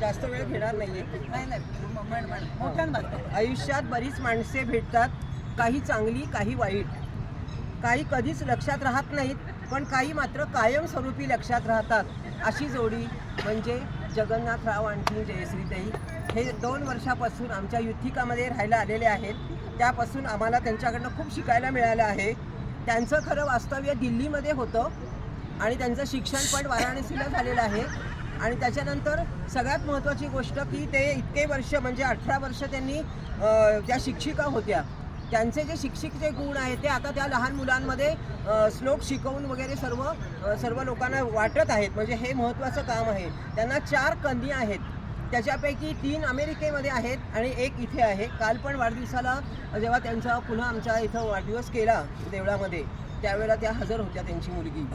जास्त वेळ घेणार नाहीये. आयुष्यात बरीच माणसे भेटतात, काही चांगली काही वाईट, काही कधीच लक्षात राहत नाहीत, पण काही मात्र कायमस्वरूपी लक्षात राहतात. अशी जोडी म्हणजे जगन्नाथराव आणि जयश्रीताई. हे 2 वर्षापासून आमच्या युथिकामध्ये राहायला आलेले आहेत. त्यापासून आम्हाला त्यांच्याकडनं खूप शिकायला मिळालं आहे. त्यांचं खरं वास्तव्य दिल्लीमध्ये होतं आणि त्यांचं शिक्षण पण वाराणसीला झालेलं आहे. आणि त्याच्यानंतर सगळ्यात महत्त्वाची गोष्ट की ते इतके वर्ष म्हणजे 18 वर्ष त्यांनी त्या शिक्षिका होत्या. त्यांचे जे शिक्षिकेचे गुण आहेत ते आता त्या लहान मुलांमध्ये श्लोक शिकवून वगैरे सर्व लोकांना वाटत आहेत. म्हणजे हे महत्त्वाचं काम आहे. त्यांना 4 कन्या आहेत, त्याच्यापैकी 3 अमेरिकेमध्ये आहेत आणि 1 इथे आहे. काल पण वाढदिवसाला जेव्हा त्यांचा पुन्हा आमच्या इथं वाढदिवस केला देवळामध्ये, त्यावेळेला त्या हजर होत्या त्यांची मुलगी.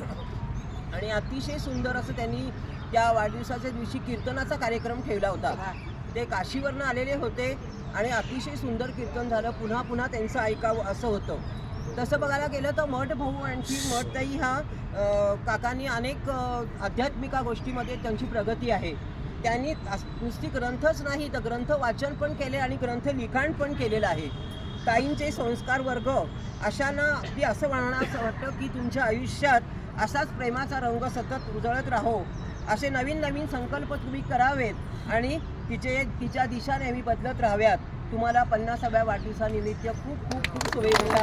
आणि अतिशय सुंदर असं त्यांनी त्या वाढदिवसाच्या दिवशी कीर्तनाचा कार्यक्रम ठेवला होता. ते काशीवरनं आलेले होते आणि अतिशय सुंदर कीर्तन झालं. पुन्हा पुन्हा त्यांचं ऐकावं असं होतं. तसं बघायला गेलं तर मठ भाऊ आणखी मठताई हा काकांनी अनेक आध्यात्मिका गोष्टीमध्ये त्यांची प्रगती आहे. त्यांनी नुसती ग्रंथच नाही तर ग्रंथ वाचन पण केले आणि ग्रंथ लिखाण पण केलेलं आहे. ताईंचे संस्कार वर्ग अशांना अगदी असं म्हणायचं वाटतं की तुमच्या आयुष्यात असाच प्रेमाचा रंग सतत उजळत राहो, असे नवीन नवीन संकल्प तुम्ही करावेत आणि तिच्या दिशा नेहमी बदलत राहाव्यात. तुम्हाला 50व्या वाढदिवसानिमित्त खूप खूप खूप शुभेच्छा.